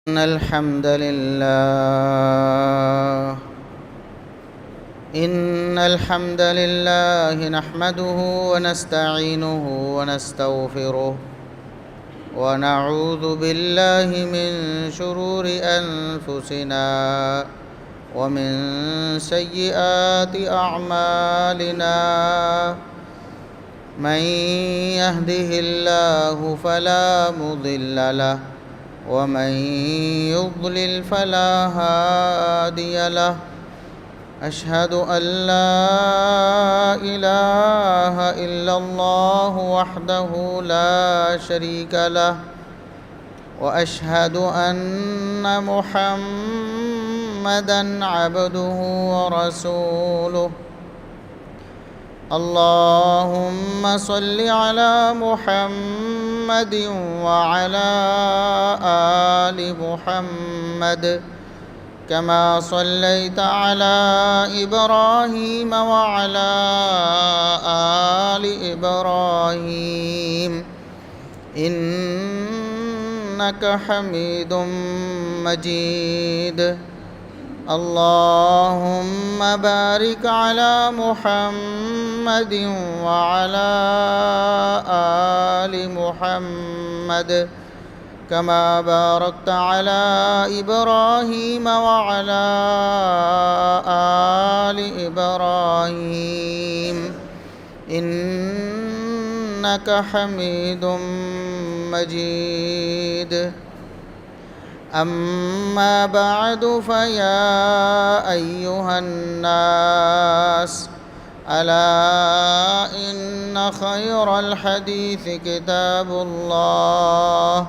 إن الحمد لله نحمده ونستعينه ونستغفره ونعوذ بالله من شرور أنفسنا ومن سيئات أعمالنا من يهده الله فلا مضل له ومن يضلل فلا هادي له أشهد أن لا إله إلا الله وحده لا شريك له وأشهد أن محمدًا عبده ورسوله اللهم صل على محمد وعلى آل محمد كما صليت على إبراهيم وعلى آل إبراهيم إنك حميد مجيد اللهم بارك على محمد وعلى آل محمد كما باركت على إبراهيم وعلى آل إبراهيم إنك حميد مجيد أما بعد فيا أيها الناس ألا إن خير الحديث كتاب الله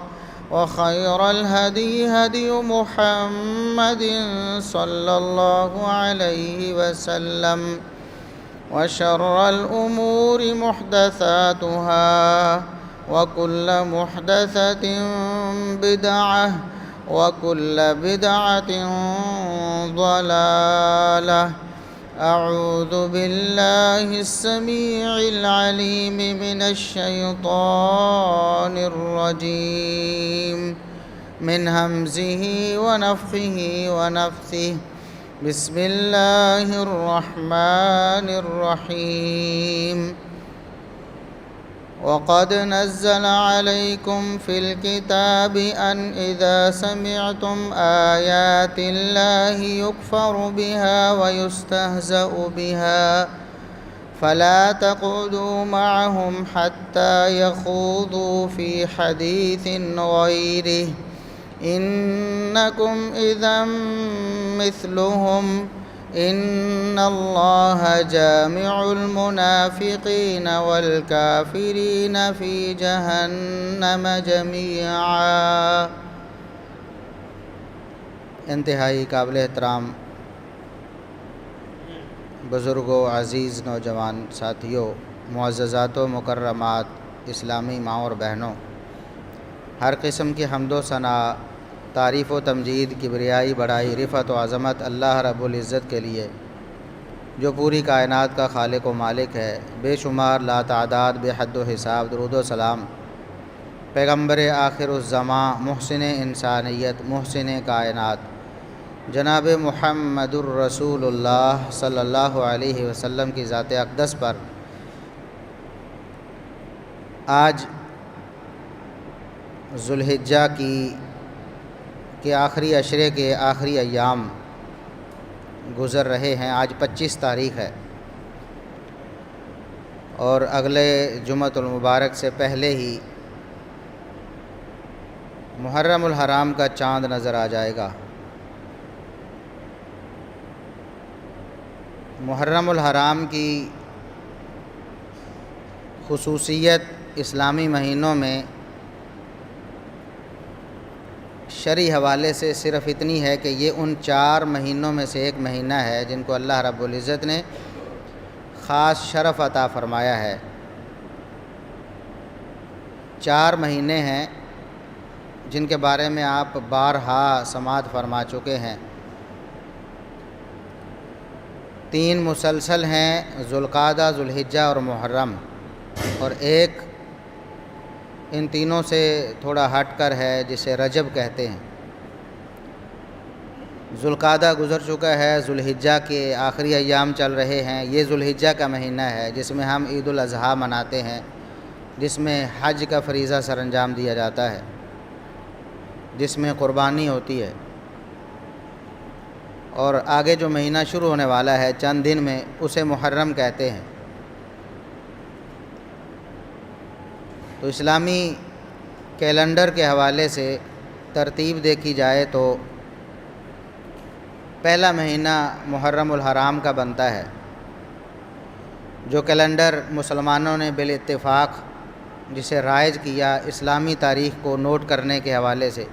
وخير الهدي هدي محمد صلى الله عليه وسلم وشر الأمور محدثاتها وكل محدثة بدعة وكل بدعة ضلالة أعوذ بالله السميع العليم من الشيطان الرجيم من همزه ونفخه ونفثه بسم الله الرحمن الرحيم وقد نزل عليكم في الكتاب أن إذا سمعتم آيات الله يكفر بها ويستهزأ بها فلا تقعدوا معهم حتى يخوضوا في حديث غيره إنكم إذا مثلهم إن الله جامع المنافقين والكافرين في جہنم جميعا۔ انتہائی قابل احترام بزرگوں، عزیز نوجوان ساتھیوں، معززات و مکرمات اسلامی ماں اور بہنوں، ہر قسم کی حمد و ثنا، تعریف و تمجید، کبریائی، بڑائی، رفعت و عظمت اللہ رب العزت کے لیے جو پوری کائنات کا خالق و مالک ہے۔ بے شمار، لا تعداد، بے حد و حساب درود و سلام پیغمبر آخر الزماں، محسن انسانیت، محسن کائنات جناب محمد الرسول اللہ صلی اللہ علیہ وسلم کی ذات اقدس پر آج ذوالحجہ کے آخری عشرے کے آخری ایام گزر رہے ہیں۔ آج 25 تاریخ ہے اور اگلے جمعۃ المبارک سے پہلے ہی محرم الحرام کا چاند نظر آ جائے گا۔ محرم الحرام کی خصوصیت اسلامی مہینوں میں شرعی حوالے سے صرف اتنی ہے کہ یہ ان 4 مہینوں میں سے ایک مہینہ ہے جن کو اللہ رب العزت نے خاص شرف عطا فرمایا ہے۔ 4 مہینے ہیں جن کے بارے میں آپ بارہا سماعت فرما چکے ہیں۔ 3 مسلسل ہیں، ذوالقعدہ، ذوالحجہ اور محرم، اور ایک ان تینوں سے تھوڑا ہٹ کر ہے جسے رجب کہتے ہیں۔ ذوالقعدہ گزر چکا ہے، ذوالحجہ کے آخری ایام چل رہے ہیں۔ یہ ذوالحجہ کا مہینہ ہے جس میں ہم عید الاضحیٰ مناتے ہیں، جس میں حج کا فریضہ سر انجام دیا جاتا ہے، جس میں قربانی ہوتی ہے۔ اور آگے جو مہینہ شروع ہونے والا ہے چند دن میں، اسے محرم کہتے ہیں۔ تو اسلامی کیلنڈر کے حوالے سے ترتیب دیکھی جائے تو پہلا مہینہ محرم الحرام کا بنتا ہے، جو کیلنڈر مسلمانوں نے بالاتفاق جسے رائج کیا اسلامی تاریخ کو نوٹ کرنے کے حوالے سے،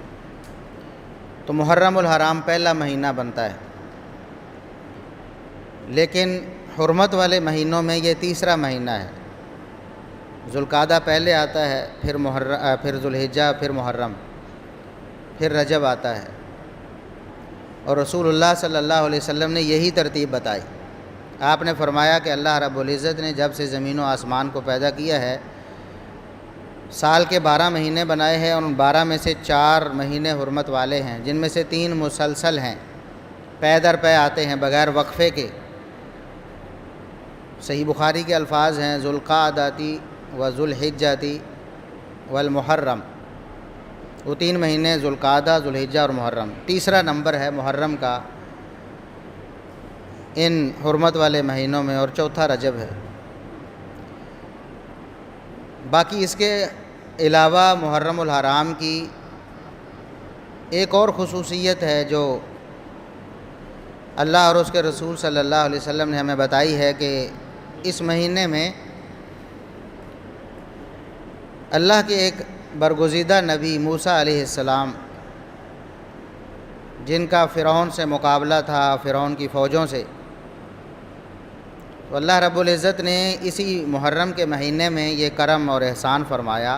تو محرم الحرام پہلا مہینہ بنتا ہے۔ لیکن حرمت والے مہینوں میں یہ تیسرا مہینہ ہے۔ ذوالقعدہ پہلے آتا ہے، پھر ذوالحجہ، پھر محرم، پھر رجب آتا ہے۔ اور رسول اللہ صلی اللہ علیہ وسلم نے یہی ترتیب بتائی۔ آپ نے فرمایا کہ اللہ رب العزت نے جب سے زمین و آسمان کو پیدا کیا ہے، سال کے 12 مہینے بنائے ہیں، اور ان 12 میں سے 4 مہینے حرمت والے ہیں، جن میں سے 3 مسلسل ہیں، پے در پے آتے ہیں بغیر وقفے کے۔ صحیح بخاری کے الفاظ ہیں ذوالقعدۃ و ذوالحجۃ والمحرم۔ وہ 3 مہینے ذوالقعدہ، ذوالحجہ اور محرم۔ تیسرا نمبر ہے محرم کا ان حرمت والے مہینوں میں، اور چوتھا رجب ہے۔ باقی اس کے علاوہ محرم الحرام کی ایک اور خصوصیت ہے جو اللہ اور اس کے رسول صلی اللہ علیہ وسلم نے ہمیں بتائی ہے کہ اس مہینے میں اللہ کے ایک برگزیدہ نبی موسیٰ علیہ السلام، جن کا فرعون سے مقابلہ تھا، فرعون کی فوجوں سے، تو اللہ رب العزت نے اسی محرم کے مہینے میں یہ کرم اور احسان فرمایا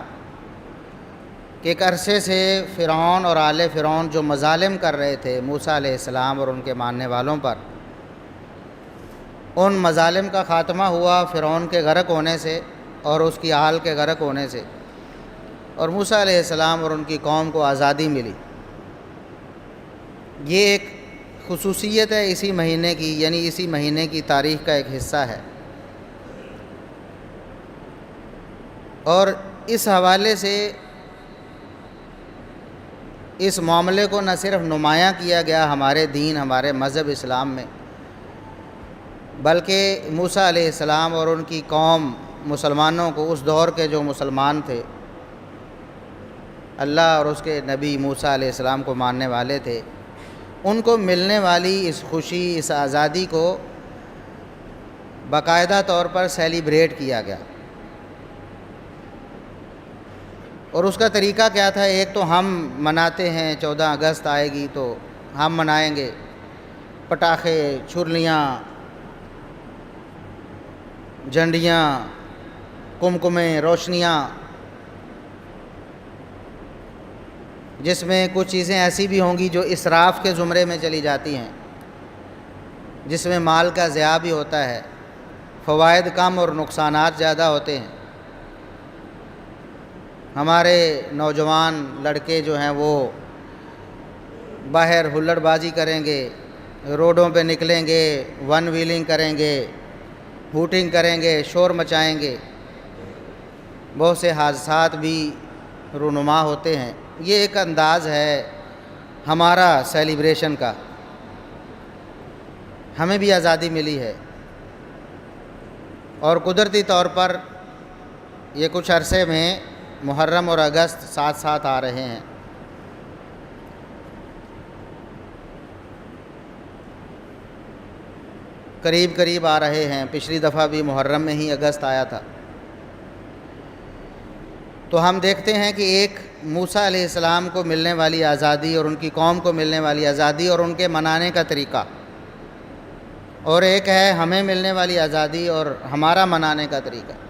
کہ ایک عرصے سے فرعون اور آل فرعون جو مظالم کر رہے تھے موسیٰ علیہ السلام اور ان کے ماننے والوں پر، ان مظالم کا خاتمہ ہوا فرعون کے غرق ہونے سے اور اس کی آل کے غرق ہونے سے، اور موسیٰ علیہ السلام اور ان کی قوم کو آزادی ملی۔ یہ ایک خصوصیت ہے اسی مہینے کی، یعنی اسی مہینے کی تاریخ کا ایک حصہ ہے۔ اور اس حوالے سے اس معاملے کو نہ صرف نمایاں کیا گیا ہمارے دین، ہمارے مذہب اسلام میں، بلکہ موسیٰ علیہ السلام اور ان کی قوم مسلمانوں کو، اس دور کے جو مسلمان تھے، اللہ اور اس کے نبی موسیٰ علیہ السلام کو ماننے والے تھے، ان کو ملنے والی اس خوشی، اس آزادی کو باقاعدہ طور پر سیلیبریٹ کیا گیا۔ اور اس کا طریقہ کیا تھا؟ ایک تو ہم مناتے ہیں، 14 اگست آئے گی تو ہم منائیں گے، پٹاخے، چھرلیاں، جھنڈیاں، کمکمیں، روشنیاں، جس میں کچھ چیزیں ایسی بھی ہوں گی جو اسراف کے زمرے میں چلی جاتی ہیں، جس میں مال کا ضیاع بھی ہوتا ہے، فوائد کم اور نقصانات زیادہ ہوتے ہیں۔ ہمارے نوجوان لڑکے جو ہیں وہ باہر ہلڑ بازی کریں گے، روڈوں پہ نکلیں گے، ون ویلنگ کریں گے، ہوٹنگ کریں گے، شور مچائیں گے، بہت سے حادثات بھی رونما ہوتے ہیں۔ یہ ایک انداز ہے ہمارا سیلیبریشن کا۔ ہمیں بھی آزادی ملی ہے، اور قدرتی طور پر یہ کچھ عرصے میں محرم اور اگست ساتھ ساتھ آ رہے ہیں۔ قریب قریب آ رہے ہیں۔ پچھلی دفعہ بھی محرم میں ہی اگست آیا تھا۔ تو ہم دیکھتے ہیں کہ ایک موسیٰ علیہ السلام کو ملنے والی آزادی اور ان کی قوم کو ملنے والی آزادی اور ان کے منانے کا طریقہ، اور ایک ہے ہمیں ملنے والی آزادی اور ہمارا منانے کا طریقہ۔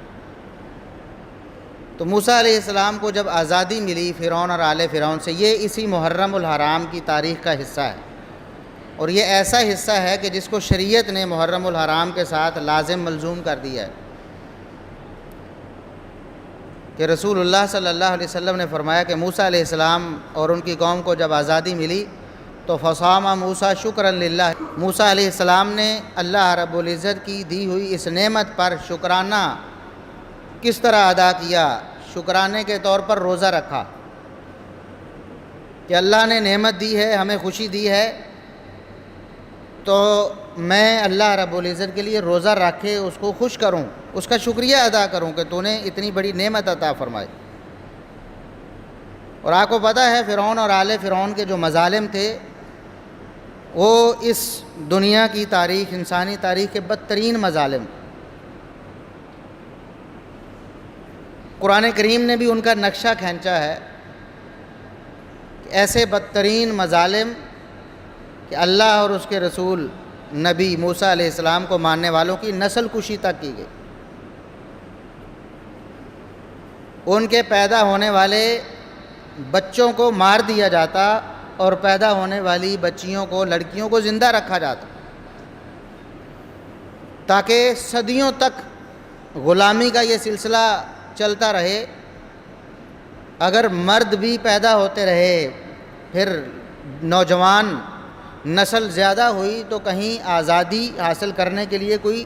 تو موسیٰ علیہ السلام کو جب آزادی ملی فرعون اور آل فرعون سے، یہ اسی محرم الحرام کی تاریخ کا حصہ ہے، اور یہ ایسا حصہ ہے کہ جس کو شریعت نے محرم الحرام کے ساتھ لازم ملزوم کر دیا ہے، کہ رسول اللہ صلی اللہ علیہ وسلم نے فرمایا کہ موسیٰ علیہ السلام اور ان کی قوم کو جب آزادی ملی تو فصام موسیٰ شکرا للہ، موسیٰ علیہ السلام نے اللہ رب العزت کی دی ہوئی اس نعمت پر شکرانہ کس طرح ادا کیا؟ شکرانے کے طور پر روزہ رکھا کہ اللہ نے نعمت دی ہے، ہمیں خوشی دی ہے، تو میں اللہ رب العزت کے لیے روزہ رکھ کے اس کو خوش کروں، اس کا شکریہ ادا کروں کہ تو نے اتنی بڑی نعمت عطا فرمائی۔ اور آپ کو پتہ ہے فرعون اور آل فرعون کے جو مظالم تھے وہ اس دنیا کی تاریخ، انسانی تاریخ کے بدترین مظالم۔ قرآن کریم نے بھی ان کا نقشہ کھینچا ہے کہ ایسے بدترین مظالم کہ اللہ اور اس کے رسول نبی موسیٰ علیہ السلام کو ماننے والوں کی نسل کشی تک کی گئی، ان کے پیدا ہونے والے بچوں کو مار دیا جاتا اور پیدا ہونے والی بچیوں کو، لڑکیوں کو زندہ رکھا جاتا تاکہ صدیوں تک غلامی کا یہ سلسلہ چلتا رہے۔ اگر مرد بھی پیدا ہوتے رہے، پھر نوجوان نسل زیادہ ہوئی تو کہیں آزادی حاصل کرنے کے لیے کوئی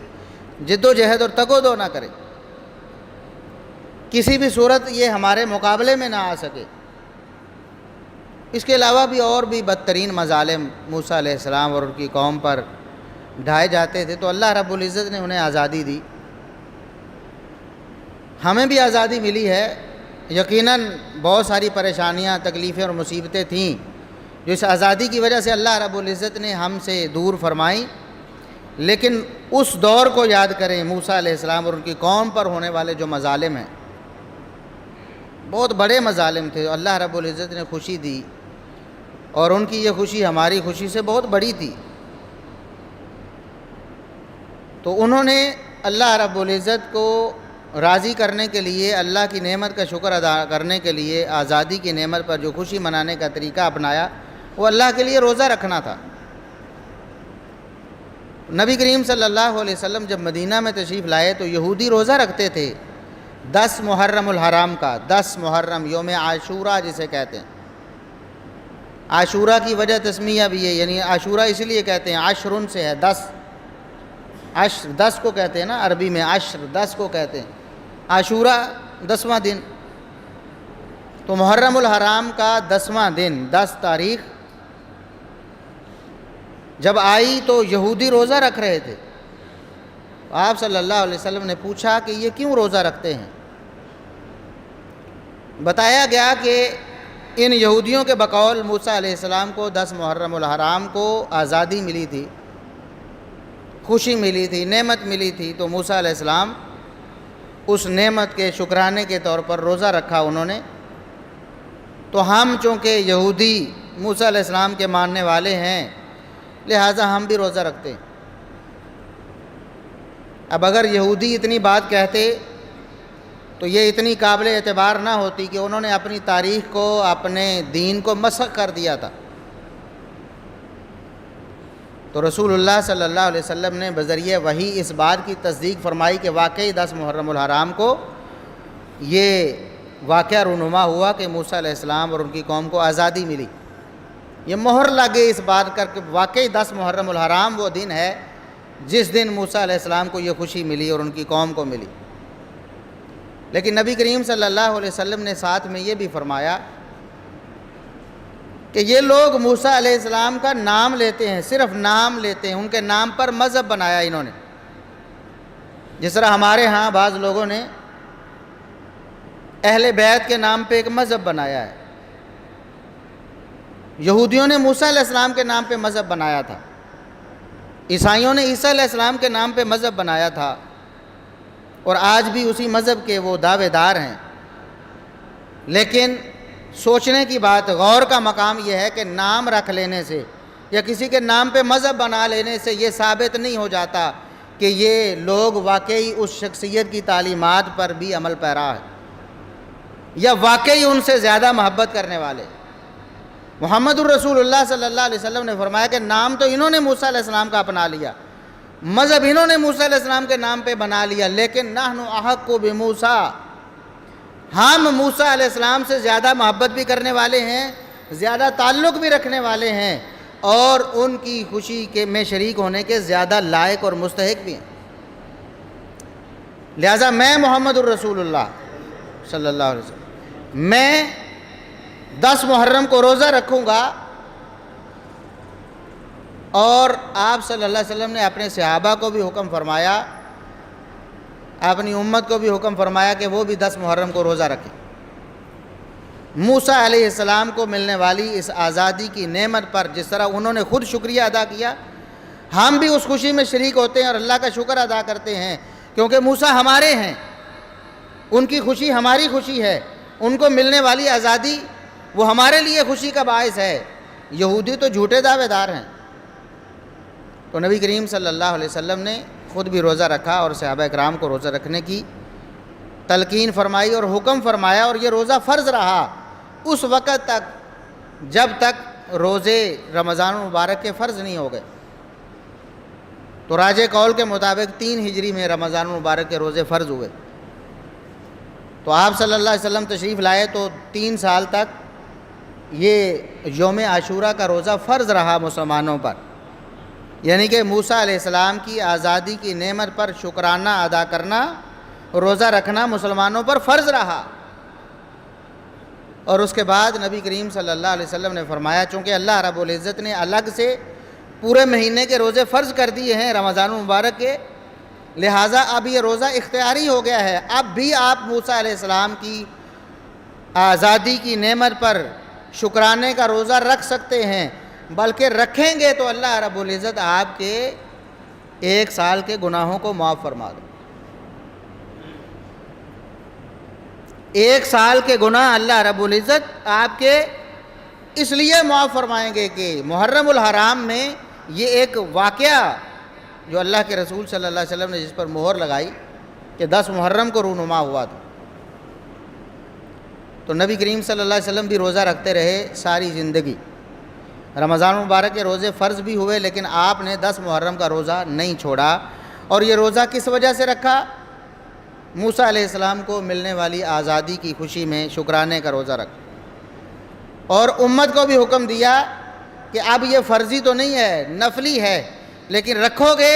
جد و جہد اور تگ و دو نہ کرے، کسی بھی صورت یہ ہمارے مقابلے میں نہ آ سکے۔ اس کے علاوہ بھی اور بھی بدترین مظالم موسیٰ علیہ السلام اور ان کی قوم پر ڈھائے جاتے تھے، تو اللہ رب العزت نے انہیں آزادی دی۔ ہمیں بھی آزادی ملی ہے، یقیناً بہت ساری پریشانیاں، تکلیفیں اور مصیبتیں تھیں جو اس آزادی کی وجہ سے اللہ رب العزت نے ہم سے دور فرمائیں، لیکن اس دور کو یاد کریں، موسیٰ علیہ السلام اور ان کی قوم پر ہونے والے جو مظالم ہیں، بہت بڑے مظالم تھے۔ اللہ رب العزت نے خوشی دی اور ان کی یہ خوشی ہماری خوشی سے بہت بڑی تھی۔ تو انہوں نے اللہ رب العزت کو راضی کرنے کے لیے، اللہ کی نعمت کا شکر ادا کرنے کے لیے، آزادی کی نعمت پر جو خوشی منانے کا طریقہ اپنایا وہ اللہ کے لیے روزہ رکھنا تھا۔ نبی کریم صلی اللہ علیہ وسلم جب مدینہ میں تشریف لائے تو یہودی روزہ رکھتے تھے 10 محرم الحرام کا، 10 محرم، یوم عاشورہ جسے کہتے ہیں۔ عاشورہ کی وجہ تسمیہ بھی ہے، یعنی عاشورہ اس لیے کہتے ہیں، عشرن سے ہے، 10، عشر 10 کو کہتے ہیں نا عربی میں، عشر 10 کو کہتے ہیں، عاشورہ 10واں دن۔ تو محرم الحرام کا 10واں دن، 10 تاریخ جب آئی تو یہودی روزہ رکھ رہے تھے۔ آپ صلی اللہ علیہ وسلم نے پوچھا کہ یہ کیوں روزہ رکھتے ہیں؟ بتایا گیا کہ ان یہودیوں کے بقول موسیٰ علیہ السلام کو 10 محرم الحرام کو آزادی ملی تھی، خوشی ملی تھی، نعمت ملی تھی، تو موسیٰ علیہ السلام اس نعمت کے شکرانے کے طور پر روزہ رکھا انہوں نے۔ تو ہم چونکہ یہودی موسیٰ علیہ السلام کے ماننے والے ہیں، لہٰذا ہم بھی روزہ رکھتے ہیں۔ اب اگر یہودی اتنی بات کہتے تو یہ اتنی قابل اعتبار نہ ہوتی کہ انہوں نے اپنی تاریخ کو، اپنے دین کو مسخ کر دیا تھا۔ تو رسول اللہ صلی اللہ علیہ وسلم نے بذریعہ وحی اس بات کی تصدیق فرمائی کہ واقعی 10 محرم الحرام کو یہ واقعہ رونما ہوا کہ موسیٰ علیہ السلام اور ان کی قوم کو آزادی ملی۔ یہ مہر لگے اس بات کر کے واقعی 10 محرم الحرام وہ دن ہے جس دن موسیٰ علیہ السلام کو یہ خوشی ملی اور ان کی قوم کو ملی۔ لیکن نبی کریم صلی اللہ علیہ وسلم نے ساتھ میں یہ بھی فرمایا کہ یہ لوگ موسیٰ علیہ السلام کا نام لیتے ہیں، صرف نام لیتے ہیں، ان کے نام پر مذہب بنایا انہوں نے، جس طرح ہمارے ہاں بعض لوگوں نے اہل بیت کے نام پہ ایک مذہب بنایا ہے۔ یہودیوں نے موسیٰ علیہ السلام کے نام پہ مذہب بنایا تھا، عیسائیوں نے عیسیٰ علیہ السلام کے نام پہ مذہب بنایا تھا، اور آج بھی اسی مذہب کے وہ دعوے دار ہیں۔ لیکن سوچنے کی بات، غور کا مقام یہ ہے کہ نام رکھ لینے سے یا کسی کے نام پہ مذہب بنا لینے سے یہ ثابت نہیں ہو جاتا کہ یہ لوگ واقعی اس شخصیت کی تعلیمات پر بھی عمل پیرا ہے یا واقعی ان سے زیادہ محبت کرنے والے۔ محمد الرسول اللہ صلی اللہ علیہ وسلم نے فرمایا کہ نام تو انہوں نے موسیٰ علیہ السلام کا اپنا لیا، مذہب انہوں نے موسیٰ علیہ السلام کے نام پہ بنا لیا، لیکن نحن احق بموسیٰ، ہم موسیٰ علیہ السلام سے زیادہ محبت بھی کرنے والے ہیں، زیادہ تعلق بھی رکھنے والے ہیں، اور ان کی خوشی کے میں شریک ہونے کے زیادہ لائق اور مستحق بھی ہیں۔ لہٰذا میں محمد الرسول اللہ صلی اللہ علیہ وسلم میں 10 محرم کو روزہ رکھوں گا، اور آپ صلی اللہ علیہ وسلم نے اپنے صحابہ کو بھی حکم فرمایا، اپنی امت کو بھی حکم فرمایا کہ وہ بھی 10 محرم کو روزہ رکھیں۔ موسیٰ علیہ السلام کو ملنے والی اس آزادی کی نعمت پر جس طرح انہوں نے خود شکریہ ادا کیا، ہم بھی اس خوشی میں شریک ہوتے ہیں اور اللہ کا شکر ادا کرتے ہیں، کیونکہ موسیٰ ہمارے ہیں، ان کی خوشی ہماری خوشی ہے، ان کو ملنے والی آزادی وہ ہمارے لیے خوشی کا باعث ہے۔ یہودی تو جھوٹے دعوے دار ہیں۔ تو نبی کریم صلی اللہ علیہ وسلم نے خود بھی روزہ رکھا اور صحابہ کرام کو روزہ رکھنے کی تلقین فرمائی اور حکم فرمایا، اور یہ روزہ فرض رہا اس وقت تک جب تک روزے رمضان المبارک کے فرض نہیں ہو گئے۔ تو راجح قول کے مطابق 3 ہجری میں رمضان المبارک کے روزے فرض ہوئے۔ تو آپ صلی اللہ علیہ وسلم تشریف لائے تو 3 سال تک یہ یوم عاشورہ کا روزہ فرض رہا مسلمانوں پر، یعنی کہ موسیٰ علیہ السلام کی آزادی کی نعمت پر شکرانہ ادا کرنا، روزہ رکھنا مسلمانوں پر فرض رہا۔ اور اس کے بعد نبی کریم صلی اللہ علیہ وسلم نے فرمایا، چونکہ اللہ رب العزت نے الگ سے پورے مہینے کے روزے فرض کر دیے ہیں رمضان المبارک کے، لہٰذا اب یہ روزہ اختیاری ہو گیا ہے۔ اب بھی آپ موسیٰ علیہ السلام کی آزادی کی نعمت پر شکرانے کا روزہ رکھ سکتے ہیں، بلکہ رکھیں گے تو اللہ رب العزت آپ کے 1 سال کے گناہوں کو معاف فرما دے۔ 1 سال کے گناہ اللہ رب العزت آپ کے اس لیے معاف فرمائیں گے کہ محرم الحرام میں یہ ایک واقعہ جو اللہ کے رسول صلی اللہ علیہ وسلم نے جس پر مہر لگائی کہ 10 محرم کو رونما ہوا تھا، تو نبی کریم صلی اللہ علیہ وسلم بھی روزہ رکھتے رہے ساری زندگی۔ رمضان المبارک کے روزے فرض بھی ہوئے، لیکن آپ نے 10 محرم کا روزہ نہیں چھوڑا۔ اور یہ روزہ کس وجہ سے رکھا؟ موسیٰ علیہ السلام کو ملنے والی آزادی کی خوشی میں شکرانے کا روزہ رکھا، اور امت کو بھی حکم دیا کہ اب یہ فرضی تو نہیں ہے، نفلی ہے، لیکن رکھو گے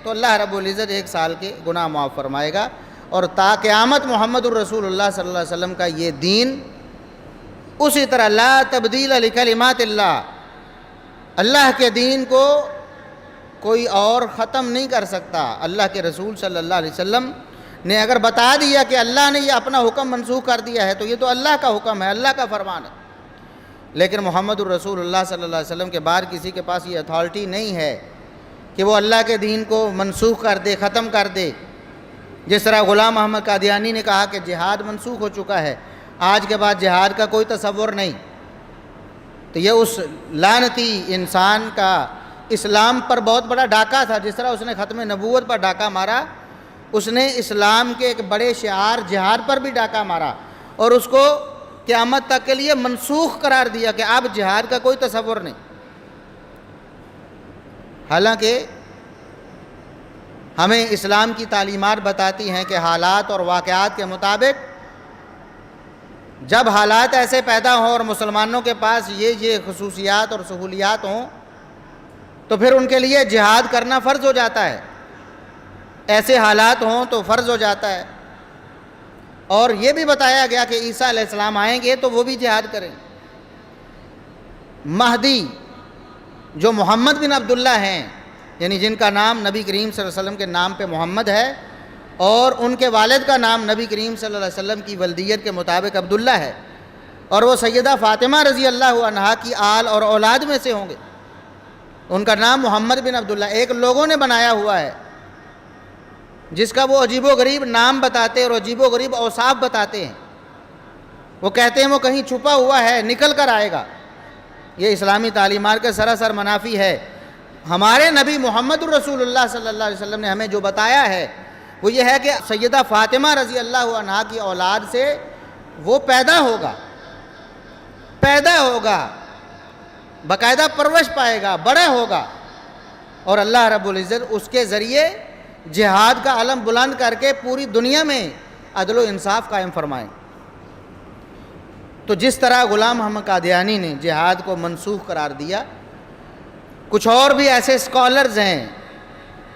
تو اللہ رب العزت 1 سال کے گناہ معاف فرمائے گا۔ اور تا قیامت محمد الرسول اللہ صلی اللہ علیہ وسلم کا یہ دین اسی طرح لا تبدیل لکلمات اللہ، اللہ کے دین کو کوئی اور ختم نہیں کر سکتا۔ اللہ کے رسول صلی اللہ علیہ وسلم نے اگر بتا دیا کہ اللہ نے یہ اپنا حکم منسوخ کر دیا ہے تو یہ تو اللہ کا حکم ہے، اللہ کا فرمان ہے، لیکن محمد الرسول اللہ صلی اللہ علیہ وسلم کے بعد کسی کے پاس یہ اتھارٹی نہیں ہے کہ وہ اللہ کے دین کو منسوخ کر دے، ختم کر دے۔ جس طرح غلام احمد قادیانی نے کہا کہ جہاد منسوخ ہو چکا ہے، آج کے بعد جہاد کا کوئی تصور نہیں، تو یہ اس لعنتی انسان کا اسلام پر بہت بڑا ڈاکہ تھا۔ جس طرح اس نے ختم نبوت پر ڈاکہ مارا، اس نے اسلام کے ایک بڑے شعار جہاد پر بھی ڈاکہ مارا، اور اس کو قیامت تک کے لیے منسوخ قرار دیا کہ اب جہاد کا کوئی تصور نہیں۔ حالانکہ ہمیں اسلام کی تعلیمات بتاتی ہیں کہ حالات اور واقعات کے مطابق جب حالات ایسے پیدا ہوں اور مسلمانوں کے پاس یہ خصوصیات اور سہولیات ہوں تو پھر ان کے لیے جہاد کرنا فرض ہو جاتا ہے، ایسے حالات ہوں تو فرض ہو جاتا ہے۔ اور یہ بھی بتایا گیا کہ عیسیٰ علیہ السلام آئیں گے تو وہ بھی جہاد کریں۔ مہدی جو محمد بن عبداللہ ہیں، یعنی جن کا نام نبی کریم صلی اللہ علیہ وسلم کے نام پہ محمد ہے، اور ان کے والد کا نام نبی کریم صلی اللہ علیہ وسلم کی ولدیت کے مطابق عبداللہ ہے، اور وہ سیدہ فاطمہ رضی اللہ عنہا کی آل اور اولاد میں سے ہوں گے، ان کا نام محمد بن عبداللہ ایک لوگوں نے بنایا ہوا ہے جس کا وہ عجیب و غریب نام بتاتے اور عجیب و غریب اوصاف بتاتے ہیں۔ وہ کہتے ہیں وہ کہیں چھپا ہوا ہے، نکل کر آئے گا۔ یہ اسلامی تعلیمات کے سراسر منافی ہے۔ ہمارے نبی محمد الرسول اللہ صلی اللہ علیہ وسلم نے ہمیں جو بتایا ہے وہ یہ ہے کہ سیدہ فاطمہ رضی اللہ عنہا کی اولاد سے وہ پیدا ہوگا، باقاعدہ پرورش پائے گا، بڑا ہوگا، اور اللہ رب العزت اس کے ذریعے جہاد کا علم بلند کر کے پوری دنیا میں عدل و انصاف قائم فرمائیں۔ تو جس طرح غلام احمد قادیانی نے جہاد کو منسوخ قرار دیا، کچھ اور بھی ایسے اسکالرز ہیں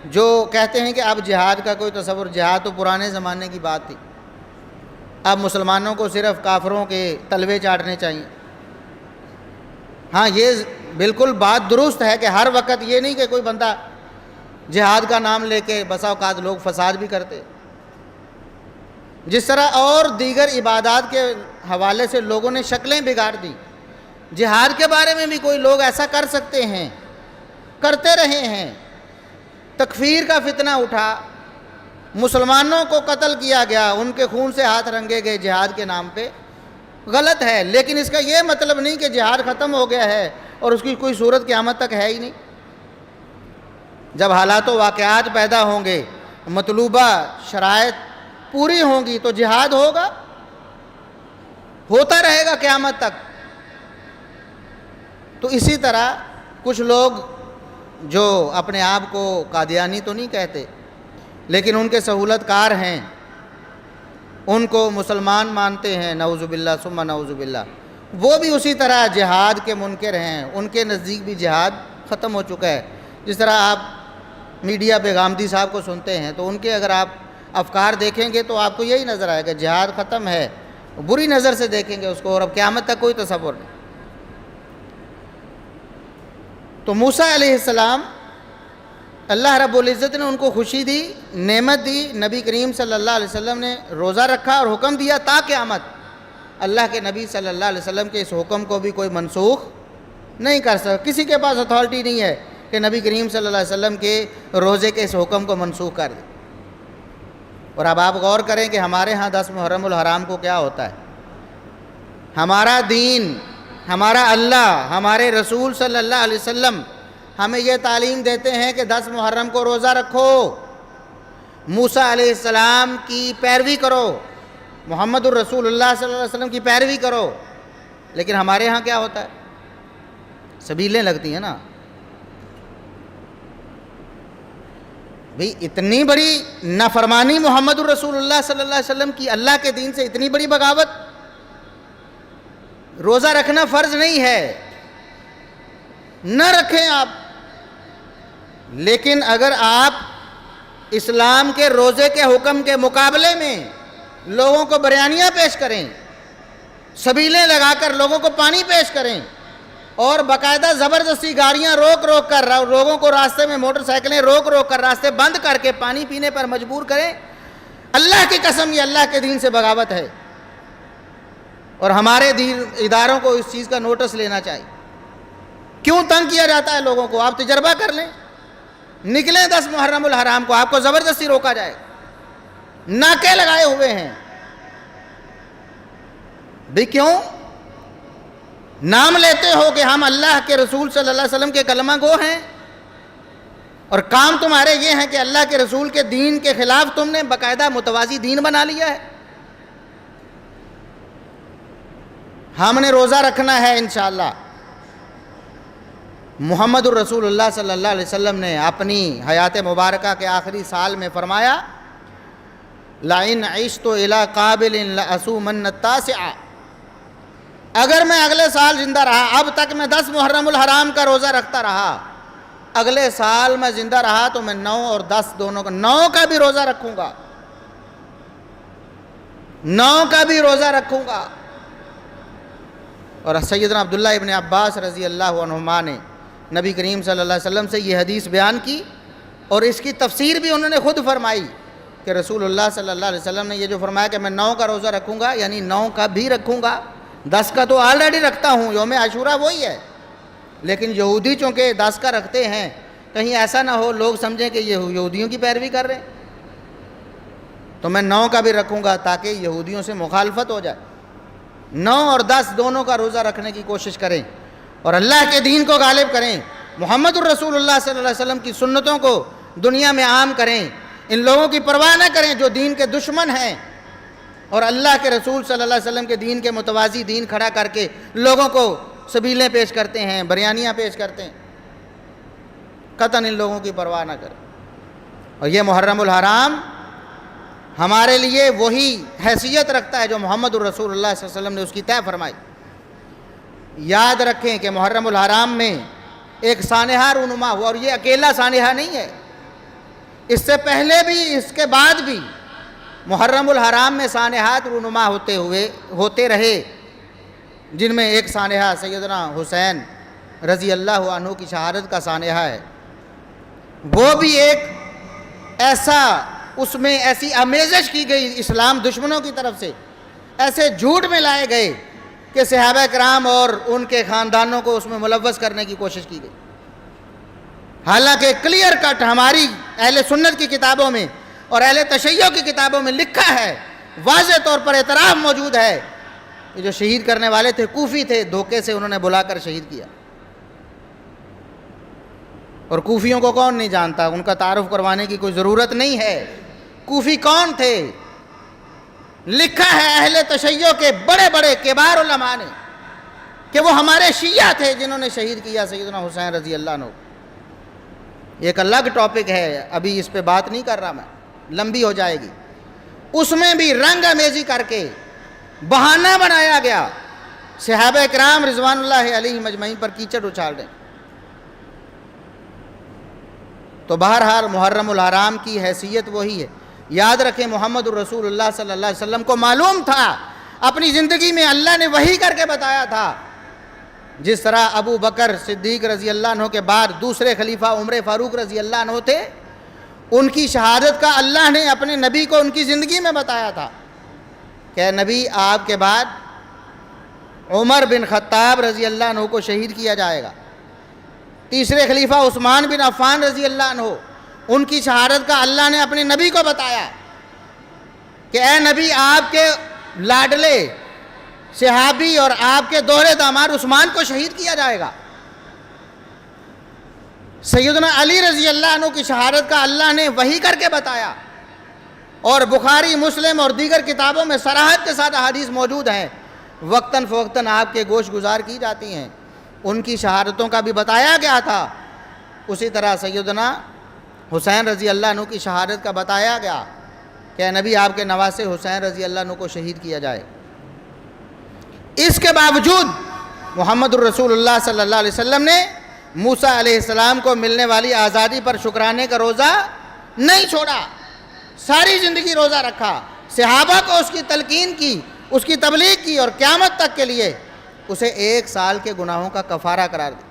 جو کہتے ہیں کہ اب جہاد کا کوئی تصور، جہاد تو پرانے زمانے کی بات تھی، اب مسلمانوں کو صرف کافروں کے تلوے چاٹنے چاہیے۔ ہاں، یہ بالکل بات درست ہے کہ ہر وقت یہ نہیں کہ کوئی بندہ جہاد کا نام لے کے بسا اوقات لوگ فساد بھی کرتے، جس طرح اور دیگر عبادات کے حوالے سے لوگوں نے شکلیں بگاڑ دی، جہاد کے بارے میں بھی کوئی لوگ ایسا کر سکتے ہیں، کرتے رہے ہیں۔ تکفیر کا فتنہ اٹھا، مسلمانوں کو قتل کیا گیا، ان کے خون سے ہاتھ رنگے گئے جہاد کے نام پہ، غلط ہے، لیکن اس کا یہ مطلب نہیں کہ جہاد ختم ہو گیا ہے اور اس کی کوئی صورت قیامت تک ہے ہی نہیں۔ جب حالات و واقعات پیدا ہوں گے، مطلوبہ شرائط پوری ہوں گی تو جہاد ہوگا، ہوتا رہے گا قیامت تک۔ تو اسی طرح کچھ لوگ جو اپنے آپ کو قادیانی تو نہیں کہتے لیکن ان کے سہولت کار ہیں، ان کو مسلمان مانتے ہیں، نعوذ باللہ ثم نعوذ باللہ، وہ بھی اسی طرح جہاد کے منکر ہیں، ان کے نزدیک بھی جہاد ختم ہو چکا ہے۔ جس طرح آپ میڈیا پہ غامدی صاحب کو سنتے ہیں تو ان کے اگر آپ افکار دیکھیں گے تو آپ کو یہی نظر آئے گا جہاد ختم ہے، بری نظر سے دیکھیں گے اس کو، اور اب قیامت تک کوئی تصور نہیں۔ تو موسیٰ علیہ السلام، اللہ رب العزت نے ان کو خوشی دی، نعمت دی، نبی کریم صلی اللہ علیہ وسلم نے روزہ رکھا اور حکم دیا تا قیامت۔ اللہ کے نبی صلی اللہ علیہ وسلم کے اس حکم کو بھی کوئی منسوخ نہیں کر سکتا، کسی کے پاس اتھارٹی نہیں ہے کہ نبی کریم صلی اللہ علیہ وسلم کے روزے کے اس حکم کو منسوخ کر دے۔ اور اب آپ غور کریں کہ ہمارے ہاں 10 محرم الحرام کو کیا ہوتا ہے، ہمارا دین، ہمارا اللہ، ہمارے رسول صلی اللہ علیہ وسلم ہمیں یہ تعلیم دیتے ہیں کہ 10 محرم کو روزہ رکھو، موسیٰ علیہ السلام کی پیروی کرو، محمد الرسول اللہ صلی اللہ علیہ وسلم کی پیروی کرو۔ لیکن ہمارے ہاں کیا ہوتا ہے، سبیلیں لگتی ہیں نا بھئی، اتنی بڑی نافرمانی محمد الرسول اللہ صلی اللہ علیہ وسلم کی، اللہ کے دین سے اتنی بڑی بغاوت۔ روزہ رکھنا فرض نہیں ہے، نہ رکھیں آپ، لیکن اگر آپ اسلام کے روزے کے حکم کے مقابلے میں لوگوں کو بریانیاں پیش کریں، سبیلیں لگا کر لوگوں کو پانی پیش کریں، اور باقاعدہ زبردستی گاڑیاں روک روک کر لوگوں کو راستے میں، موٹر سائیکلیں روک روک کر راستے بند کر کے پانی پینے پر مجبور کریں، اللہ کی قسم یہ اللہ کے دین سے بغاوت ہے، اور ہمارے دین اداروں کو اس چیز کا نوٹس لینا چاہیے۔ کیوں تنگ کیا جاتا ہے لوگوں کو؟ آپ تجربہ کر لیں، نکلیں 10 محرم الحرام کو، آپ کو زبردستی روکا جائے، ناکے لگائے ہوئے ہیں بھی۔ کیوں؟ نام لیتے ہو کہ ہم اللہ کے رسول صلی اللہ علیہ وسلم کے کلمہ گو ہیں، اور کام تمہارے یہ ہیں کہ اللہ کے رسول کے دین کے خلاف تم نے باقاعدہ متوازی دین بنا لیا ہے۔ ہم نے روزہ رکھنا ہے انشاءاللہ۔ محمد الرسول اللہ صلی اللہ علیہ وسلم نے اپنی حیات مبارکہ کے آخری سال میں فرمایا، لَإِنْ عِشْتُ إِلَىٰ قَابِلٍ لَأَصُومَنَّ التَّاسِعَ، اگر میں اگلے سال زندہ رہا، اب تک میں 10 محرم الحرام کا روزہ رکھتا رہا، اگلے سال میں زندہ رہا تو میں 9 اور 10 دونوں کا، 9 کا بھی روزہ رکھوں گا، 9 کا بھی روزہ رکھوں گا۔ اور سیدنا عبداللہ ابن عباس رضی اللہ عنہما نے نبی کریم صلی اللہ علیہ وسلم سے یہ حدیث بیان کی، اور اس کی تفسیر بھی انہوں نے خود فرمائی کہ رسول اللہ صلی اللہ علیہ وسلم نے یہ جو فرمایا کہ میں 9 کا روزہ رکھوں گا، یعنی 9 کا بھی رکھوں گا، 10 کا تو آلریڈی رکھتا ہوں، یوم عاشورہ وہی ہے، لیکن یہودی چونکہ 10 کا رکھتے ہیں، کہیں ایسا نہ ہو لوگ سمجھیں کہ یہ یہودیوں کی پیروی کر رہے ہیں، تو میں 9 کا بھی رکھوں گا تاکہ یہودیوں سے مخالفت ہو جائے۔ 9 اور 10 دونوں کا روزہ رکھنے کی کوشش کریں اور اللہ کے دین کو غالب کریں، محمد الرسول اللہ صلی اللہ علیہ وسلم کی سنتوں کو دنیا میں عام کریں، ان لوگوں کی پرواہ نہ کریں جو دین کے دشمن ہیں، اور اللہ کے رسول صلی اللہ علیہ وسلم کے دین کے متوازی دین کھڑا کر کے لوگوں کو سبیلیں پیش کرتے ہیں، بریانیاں پیش کرتے ہیں، قطعاً ان لوگوں کی پرواہ نہ کریں۔ اور یہ محرم الحرام ہمارے لیے وہی حیثیت رکھتا ہے جو محمد الرسول اللہ صلی اللہ علیہ وسلم نے اس کی طے فرمائی۔ یاد رکھیں کہ محرم الحرام میں ایک سانحہ رونما ہوا، اور یہ اکیلا سانحہ نہیں ہے، اس سے پہلے بھی اس کے بعد بھی محرم الحرام میں سانحات رونما ہوتے رہے، جن میں ایک سانحہ سیدنا حسین رضی اللہ عنہ کی شہادت کا سانحہ ہے۔ وہ بھی ایک ایسا، اس میں ایسی آمیزش کی گئی اسلام دشمنوں کی طرف سے، ایسے جھوٹ میں لائے گئے کہ صحابہ کرام اور ان کے خاندانوں کو اس میں ملوث کرنے کی کوشش کی گئی، حالانکہ کلیئر کٹ ہماری اہل سنت کی کتابوں میں اور اہل تشیع کی کتابوں میں لکھا ہے، واضح طور پر اعتراف موجود ہے کہ جو شہید کرنے والے تھے کوفی تھے، دھوکے سے انہوں نے بلا کر شہید کیا۔ اور کوفیوں کو کون نہیں جانتا، ان کا تعارف کروانے کی کوئی ضرورت نہیں ہے۔ کوفی کون تھے؟ لکھا ہے اہل تشیع کے بڑے بڑے کبار علماء نے کہ وہ ہمارے شیعہ تھے جنہوں نے شہید کیا سیدنا حسین رضی اللہ عنہ۔ ایک الگ ٹاپک ہے، ابھی اس پہ بات نہیں کر رہا میں، لمبی ہو جائے گی۔ اس میں بھی رنگ امیزی کر کے بہانہ بنایا گیا صحابہ کرام رضوان اللہ علیہم اجمعین پر کیچڑ اچھال دیں۔ تو بہرحال محرم الحرام کی حیثیت وہی ہے۔ یاد رکھیں محمد الرسول اللہ صلی اللہ علیہ وسلم کو معلوم تھا، اپنی زندگی میں اللہ نے وحی کر کے بتایا تھا، جس طرح ابو بکر صدیق رضی اللہ عنہ کے بعد دوسرے خلیفہ عمر فاروق رضی اللہ عنہ تھے، ان کی شہادت کا اللہ نے اپنے نبی کو ان کی زندگی میں بتایا تھا کہ اے نبی، آپ کے بعد عمر بن خطاب رضی اللہ عنہ کو شہید کیا جائے گا۔ تیسرے خلیفہ عثمان بن عفان رضی اللہ عنہ، ان کی شہادت کا اللہ نے اپنے نبی کو بتایا کہ اے نبی، آپ کے لاڈلے صحابی اور آپ کے دوہرے داماد عثمان کو شہید کیا جائے گا۔ سیدنا علی رضی اللہ عنہ کی شہادت کا اللہ نے وحی کر کے بتایا، اور بخاری، مسلم اور دیگر کتابوں میں صراحت کے ساتھ احادیث موجود ہیں، وقتاً فوقتاً آپ کے گوش گزار کی جاتی ہیں، ان کی شہادتوں کا بھی بتایا گیا تھا۔ اسی طرح سیدنا حسین رضی اللہ عنہ کی شہادت کا بتایا گیا کہ اے نبی، آپ کے نواسے حسین رضی اللہ عنہ کو شہید کیا جائے۔ اس کے باوجود محمد الرسول اللہ صلی اللہ علیہ وسلم نے موسیٰ علیہ السلام کو ملنے والی آزادی پر شکرانے کا روزہ نہیں چھوڑا، ساری زندگی روزہ رکھا، صحابہ کو اس کی تلقین کی، اس کی تبلیغ کی، اور قیامت تک کے لیے اسے 1 سال کے گناہوں کا کفارہ قرار دیا۔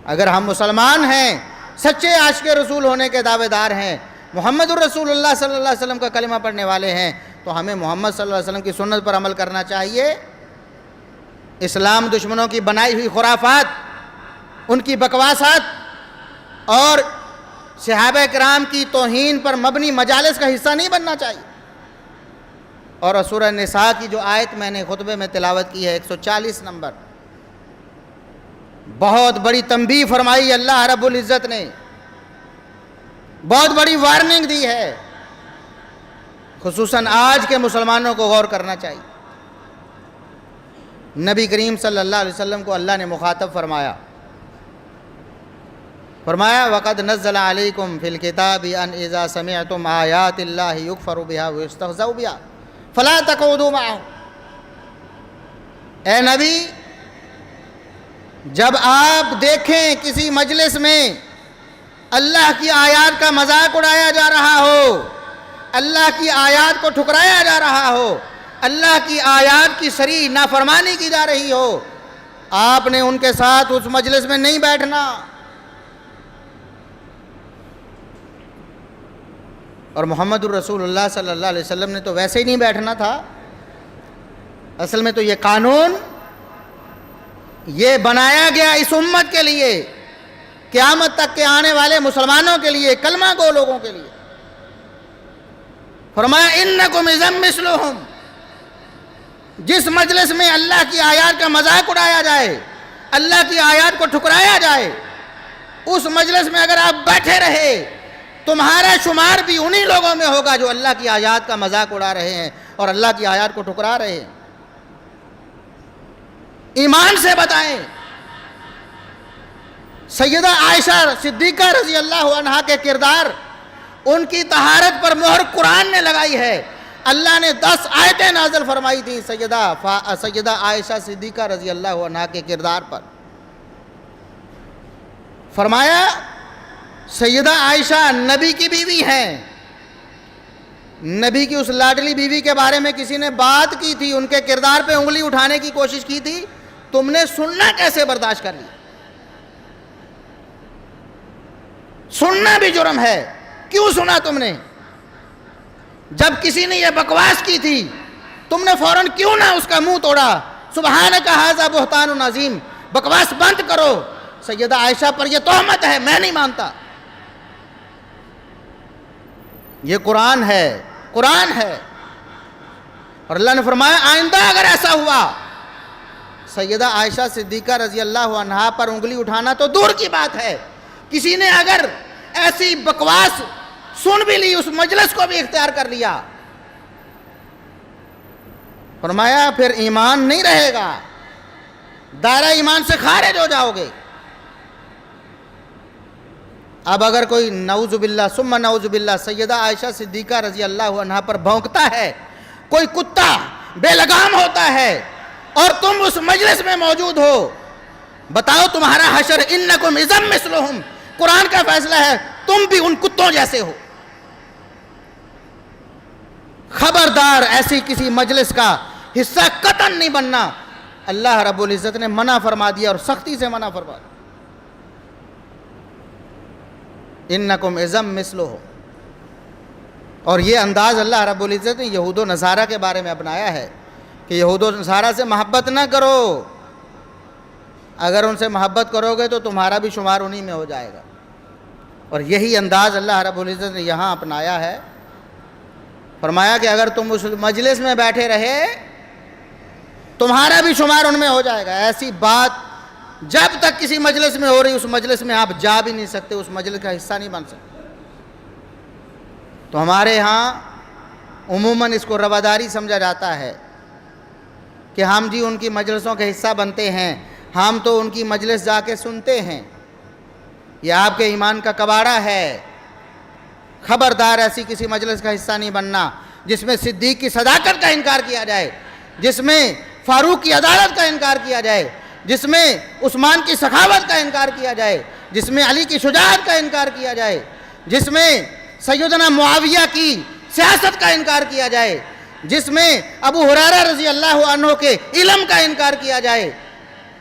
اگر ہم مسلمان ہیں، سچے عاشق رسول ہونے کے دعوے دار ہیں، محمد الرسول اللہ صلی اللہ علیہ وسلم کا کلمہ پڑھنے والے ہیں، تو ہمیں محمد صلی اللہ علیہ وسلم کی سنت پر عمل کرنا چاہیے۔ اسلام دشمنوں کی بنائی ہوئی خرافات، ان کی بکواسات اور صحابہ کرام کی توہین پر مبنی مجالس کا حصہ نہیں بننا چاہیے۔ اور سورہ نساء کی جو آیت میں نے خطبے میں تلاوت کی ہے 140 نمبر، بہت بڑی تنبیہ فرمائی اللہ رب العزت نے، بہت بڑی وارننگ دی ہے، خصوصاً آج کے مسلمانوں کو غور کرنا چاہیے۔ نبی کریم صلی اللہ علیہ وسلم کو اللہ نے مخاطب فرمایا وَقَدْ نَزَّلَ عَلَيْكُمْ فِي الْكِتَابِ أَنْ إِذَا سَمِعْتُمْ آيَاتِ اللَّهِ يُكْفَرُ بِهَا وَيُسْتَهْزَأُ بِهَا فَلَا تَقْعُدُوا مَعَهُمْ۔ اے نبی، جب آپ دیکھیں کسی مجلس میں اللہ کی آیات کا مذاق اڑایا جا رہا ہو، اللہ کی آیات کو ٹھکرایا جا رہا ہو، اللہ کی آیات کی صریح نافرمانی کی جا رہی ہو، آپ نے ان کے ساتھ اس مجلس میں نہیں بیٹھنا۔ اور محمد الرسول اللہ صلی اللہ علیہ وسلم نے تو ویسے ہی نہیں بیٹھنا تھا، اصل میں تو یہ قانون یہ بنایا گیا اس امت کے لیے، قیامت تک کے آنے والے مسلمانوں کے لیے، کلمہ گو لوگوں کے لیے۔ فرمایا اِنَّكُمْ اِذًا مِثْلُهُمْ۔ جس مجلس میں اللہ کی آیات کا مذاق اڑایا جائے، اللہ کی آیات کو ٹھکرایا جائے، اس مجلس میں اگر آپ بیٹھے رہے، تمہارا شمار بھی انہی لوگوں میں ہوگا جو اللہ کی آیات کا مذاق اڑا رہے ہیں اور اللہ کی آیات کو ٹھکرا رہے ہیں۔ ایمان سے بتائیں، سیدہ عائشہ صدیقہ رضی اللہ عنہا کے کردار، ان کی طہارت پر مہر قرآن نے لگائی ہے۔ اللہ نے 10 آیتیں نازل فرمائی تھیں سیدہ عائشہ صدیقہ رضی اللہ عنہا کے کردار پر۔ فرمایا سیدہ عائشہ نبی کی بیوی ہیں، نبی کی اس لاڈلی بیوی کے بارے میں کسی نے بات کی تھی، ان کے کردار پہ انگلی اٹھانے کی کوشش کی تھی، تم نے سننا کیسے برداشت کر لی؟ سننا بھی جرم ہے، کیوں سنا تم نے؟ جب کسی نے یہ بکواس کی تھی تم نے فوراً کیوں نہ اس کا منہ توڑا؟ سبحانک ھذا بہتان عظیم، بکواس بند کرو، سیدہ عائشہ پر یہ تہمت ہے، میں نہیں مانتا۔ یہ قرآن ہے، قرآن ہے، اور اللہ نے فرمایا آئندہ اگر ایسا ہوا سیدہ عائشہ صدیقہ رضی اللہ عنہا پر انگلی اٹھانا تو دور کی بات ہے، کسی نے اگر ایسی بکواس سن بھی لی، اس مجلس کو بھی اختیار کر لیا، فرمایا پھر ایمان نہیں رہے گا، دائرہ ایمان سے خارج ہو جاؤ گے۔ اب اگر کوئی نعوذ باللہ ثم نعوذ باللہ سیدہ عائشہ صدیقہ رضی اللہ عنہا پر بھونکتا ہے، کوئی کتا بے لگام ہوتا ہے اور تم اس مجلس میں موجود ہو، بتاؤ تمہارا حشر انکم اذا مثلہم، قرآن کا فیصلہ ہے تم بھی ان کتوں جیسے ہو۔ خبردار ایسی کسی مجلس کا حصہ قطعاً نہیں بننا، اللہ رب العزت نے منع فرما دیا اور سختی سے منع فرما دیا، انکم اذا مثلہم۔ اور یہ انداز اللہ رب العزت نے یہود و نصارہ کے بارے میں اپنایا ہے کہ یہود و نصارہ سے محبت نہ کرو، اگر ان سے محبت کرو گے تو تمہارا بھی شمار انہی میں ہو جائے گا، اور یہی انداز اللہ رب العزت نے یہاں اپنایا ہے۔ فرمایا کہ اگر تم اس مجلس میں بیٹھے رہے تمہارا بھی شمار ان میں ہو جائے گا۔ ایسی بات جب تک کسی مجلس میں ہو رہی اس مجلس میں آپ جا بھی نہیں سکتے، اس مجلس کا حصہ نہیں بن سکتے۔ تو ہمارے ہاں عموماً اس کو رواداری سمجھا جاتا ہے کہ ہم جی ان کی مجلسوں کے حصہ بنتے ہیں، ہم تو ان کی مجلس جا کے سنتے ہیں، یہ آپ کے ایمان کا کباڑہ ہے۔ خبردار ایسی کسی مجلس کا حصہ نہیں بننا جس میں صدیق کی صداقت کا انکار کیا جائے، جس میں فاروق کی عدالت کا انکار کیا جائے، جس میں عثمان کی سخاوت کا انکار کیا جائے، جس میں علی کی شجاعت کا انکار کیا جائے، جس میں سیدنا معاویہ کی سیاست کا انکار کیا جائے، جس میں ابو ہریرہ رضی اللہ عنہ کے علم کا انکار کیا جائے،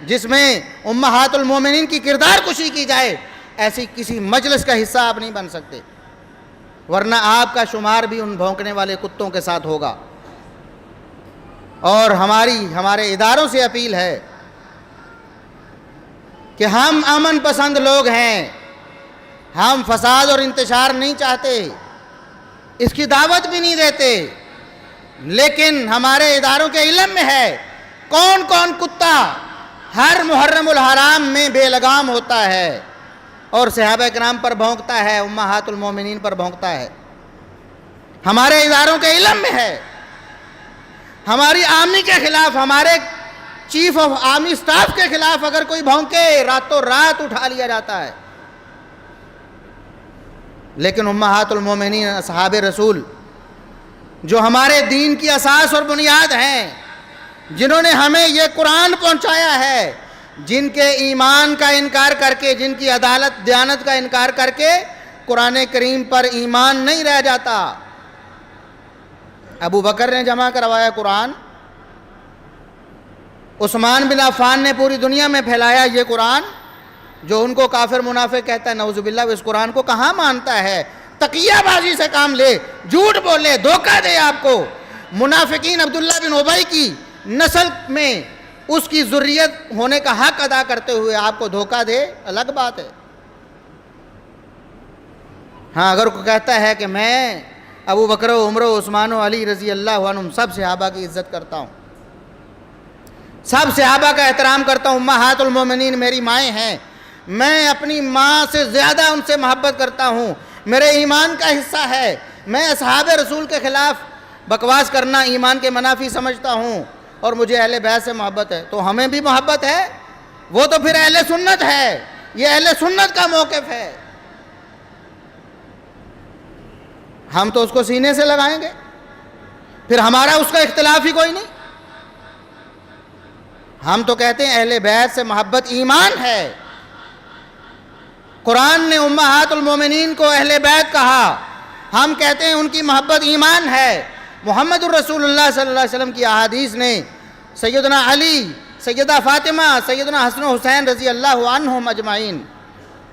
جس میں امہات المومنین کی کردار کشی کی جائے، ایسی کسی مجلس کا حصہ آپ نہیں بن سکتے، ورنہ آپ کا شمار بھی ان بھونکنے والے کتوں کے ساتھ ہوگا۔ اور ہمارے اداروں سے اپیل ہے کہ ہم امن پسند لوگ ہیں، ہم فساد اور انتشار نہیں چاہتے، اس کی دعوت بھی نہیں دیتے، لیکن ہمارے اداروں کے علم میں ہے کون کون کتا ہر محرم الحرام میں بے لگام ہوتا ہے اور صحابہ کرام پر بھونکتا ہے، امہات المومنین پر بھونکتا ہے۔ ہمارے اداروں کے علم میں ہے، ہماری آرمی کے خلاف، ہمارے چیف آف آرمی سٹاف کے خلاف اگر کوئی بھونکے راتوں رات اٹھا لیا جاتا ہے۔ لیکن امہات المومنین اصحاب رسول جو ہمارے دین کی اساس اور بنیاد ہیں، جنہوں نے ہمیں یہ قرآن پہنچایا ہے، جن کے ایمان کا انکار کر کے، جن کی عدالت دیانت کا انکار کر کے قرآن کریم پر ایمان نہیں رہ جاتا۔ ابو بکر نے جمع کروایا قرآن، عثمان بن عفان نے پوری دنیا میں پھیلایا یہ قرآن، جو ان کو کافر منافق کہتا ہے نعوذ باللہ، وہ اس قرآن کو کہاں مانتا ہے؟ تقیہ بازی سے کام لے، جھوٹ بولے، دھوکہ دے آپ کو۔ منافقین عبداللہ بن ابی کی نسل میں اس کی ذریت ہونے کا حق ادا کرتے ہوئے آپ کو دھوکہ دے، الگ بات ہے۔ ہاں اگر کوئی کہتا ہے کہ میں ابو بکر و عمر و عثمان و علی رضی اللہ عنہم سب صحابہ کی عزت کرتا ہوں، سب صحابہ کا احترام کرتا ہوں، امہات المومنین میری مائیں ہیں، میں اپنی ماں سے زیادہ ان سے محبت کرتا ہوں، میرے ایمان کا حصہ ہے، میں اصحاب رسول کے خلاف بکواس کرنا ایمان کے منافی سمجھتا ہوں، اور مجھے اہل بیت سے محبت ہے، تو ہمیں بھی محبت ہے، وہ تو پھر اہل سنت ہے، یہ اہل سنت کا موقف ہے، ہم تو اس کو سینے سے لگائیں گے، پھر ہمارا اس کا اختلاف ہی کوئی نہیں۔ ہم تو کہتے ہیں اہل بیت سے محبت ایمان ہے، قرآن نے امہات المومنین کو اہل بیت کہا، ہم کہتے ہیں ان کی محبت ایمان ہے۔ محمد الرسول اللہ صلی اللہ علیہ وسلم کی احادیث نے سیدنا علی، سیدہ فاطمہ، سیدنا حسن و حسین رضی اللہ عنہم اجمعین،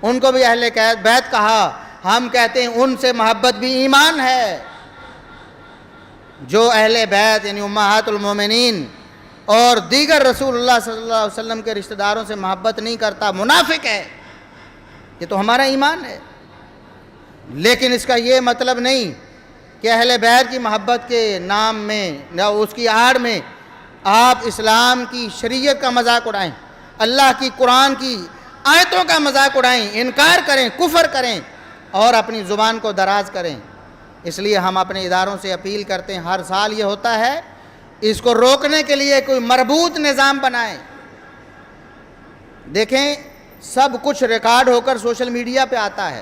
ان کو بھی اہل بیت کہا، ہم کہتے ہیں ان سے محبت بھی ایمان ہے۔ جو اہل بیت یعنی امہات المومنین اور دیگر رسول اللہ صلی اللہ علیہ وسلم کے رشتہ داروں سے محبت نہیں کرتا، منافق ہے۔ یہ تو ہمارا ایمان ہے، لیکن اس کا یہ مطلب نہیں کہ اہل بیت کی محبت کے نام میں یا اس کی آڑ میں آپ اسلام کی شریعت کا مذاق اڑائیں، اللہ کی قرآن کی آیتوں کا مذاق اڑائیں، انکار کریں، کفر کریں اور اپنی زبان کو دراز کریں۔ اس لیے ہم اپنے اداروں سے اپیل کرتے ہیں، ہر سال یہ ہوتا ہے، اس کو روکنے کے لیے کوئی مربوط نظام بنائیں۔ دیکھیں سب کچھ ریکارڈ ہو کر سوشل میڈیا پہ آتا ہے،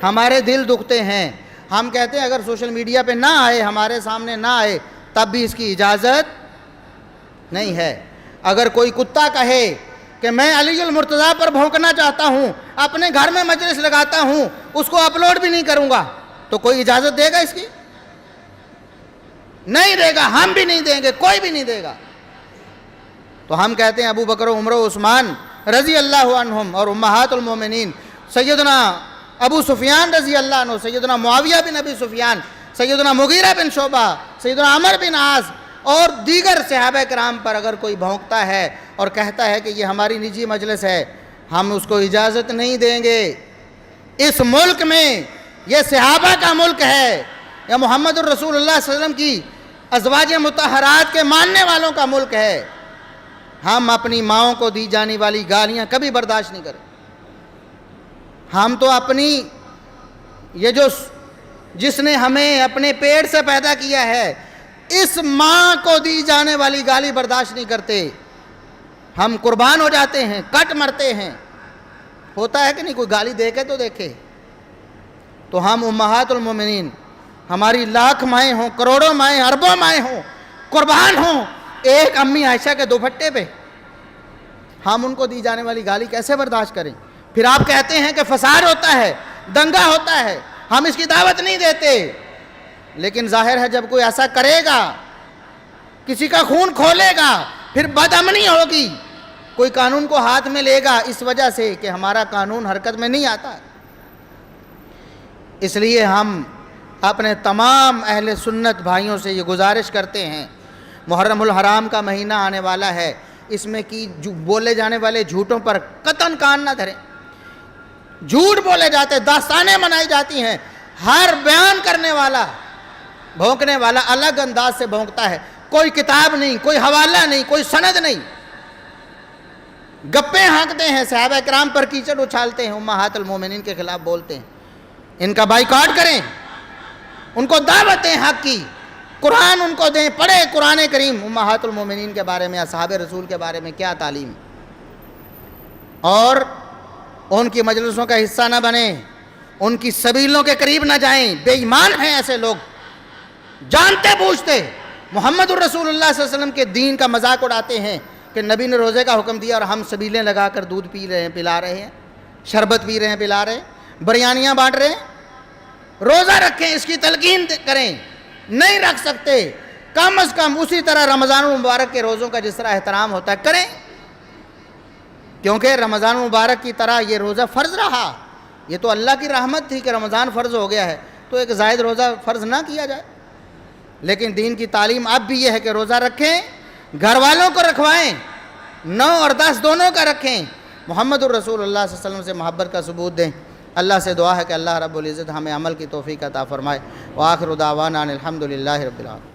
ہمارے دل دکھتے ہیں، ہم کہتے ہیں اگر سوشل میڈیا پہ نہ آئے، ہمارے سامنے نہ آئے، تب بھی اس کی اجازت نہیں ہے۔ اگر کوئی کتا کہے کہ میں علی المرتضیٰ پر بھونکنا چاہتا ہوں، اپنے گھر میں مجلس لگاتا ہوں، اس کو اپلوڈ بھی نہیں کروں گا، تو کوئی اجازت دے گا اس کی؟ نہیں دے گا، ہم بھی نہیں دیں گے، کوئی بھی نہیں دے گا۔ تو ہم کہتے ہیں ابو بکر و عمر و عثمان رضی اللہ عنہم اور امہات المومنین سیدنا ابو سفیان رضی اللہ عنہ، سیدنا معاویہ بن ابی سفیان، سیدنا مغیرہ بن شعبہ، سیدنا عمر بن عاص اور دیگر صحابہ کرام پر اگر کوئی بھونکتا ہے اور کہتا ہے کہ یہ ہماری نجی مجلس ہے، ہم اس کو اجازت نہیں دیں گے۔ اس ملک میں یہ صحابہ کا ملک ہے، یا محمد الرسول اللہ صلی اللہ علیہ وسلم کی ازواج مطہرات کے ماننے والوں کا ملک ہے۔ ہم اپنی ماؤں کو دی جانے والی گالیاں کبھی برداشت نہیں کریں۔ ہم تو اپنی یہ جس نے ہمیں اپنے پیٹ سے پیدا کیا ہے، اس ماں کو دی جانے والی گالی برداشت نہیں کرتے، ہم قربان ہو جاتے ہیں، کٹ مرتے ہیں۔ ہوتا ہے کہ نہیں؟ کوئی گالی دیکھے تو دیکھے۔ تو ہم امہات المومنین، ہماری لاکھ مائیں ہوں، کروڑوں مائیں، اربوں مائیں ہوں، قربان ہوں ایک امی عائشہ کے دوپٹے پہ، ہم ان کو دی جانے والی گالی کیسے برداشت کریں؟ پھر آپ کہتے ہیں کہ فساد ہوتا ہے، دنگا ہوتا ہے، ہم اس کی دعوت نہیں دیتے، لیکن ظاہر ہے جب کوئی ایسا کرے گا، کسی کا خون کھولے گا، پھر بد امنی ہوگی، کوئی قانون کو ہاتھ میں لے گا، اس وجہ سے کہ ہمارا قانون حرکت میں نہیں آتا۔ اس لیے ہم اپنے تمام اہل سنت بھائیوں سے یہ گزارش کرتے ہیں، محرم الحرام کا مہینہ آنے والا ہے، اس میں کی بولے جانے والے جھوٹوں پر قطعاً کان نہ دھریں۔ جھوٹ بولے جاتے، داستانیں منائی جاتی ہیں، ہر بیان کرنے والا، بھونکنے والا الگ انداز سے بھونکتا ہے، کوئی کتاب نہیں، کوئی حوالہ نہیں، کوئی سند نہیں، گپیں ہانکتے ہیں، صحابہ کرام پر کیچڑ اچھالتے ہیں، امہات المومنین کے خلاف بولتے ہیں۔ ان کا بائیکاٹ کریں، ان کو دعوت دیں حق کی، قرآن ان کو دیں، پڑھیں قرآن کریم، امہات المومنین کے بارے میں، اصحاب رسول کے بارے میں کیا تعلیم، اور ان کی مجلسوں کا حصہ نہ بنیں، ان کی سبیلوں کے قریب نہ جائیں۔ بے ایمان ہیں ایسے لوگ، جانتے بوجھتے محمد الرسول اللہ صلی اللہ علیہ وسلم کے دین کا مذاق اڑاتے ہیں کہ نبی نے روزے کا حکم دیا اور ہم سبیلیں لگا کر دودھ پی رہے ہیں، پلا رہے ہیں، شربت پی رہے ہیں، پلا رہے ہیں، بریانیاں بانٹ رہے ہیں۔ روزہ رکھیں، اس کی تلقین کریں، نہیں رکھ سکتے کم از کم اسی طرح رمضان المبارک کے روزوں کا جس طرح احترام ہوتا ہے کریں، کیونکہ رمضان المبارک کی طرح یہ روزہ فرض رہا۔ یہ تو اللہ کی رحمت تھی کہ رمضان فرض ہو گیا ہے تو ایک زائد روزہ فرض نہ کیا جائے، لیکن دین کی تعلیم اب بھی یہ ہے کہ روزہ رکھیں، گھر والوں کو رکھوائیں، 9 اور 10 دونوں کا رکھیں، محمد الرسول اللہ صلی اللہ علیہ وسلم سے محبت کا ثبوت دیں۔ اللہ سے دعا ہے کہ اللہ رب العزت ہمیں عمل کی توفیق عطا فرمائے۔ وآخر دعوانا ان الحمد للہ رب العالمین۔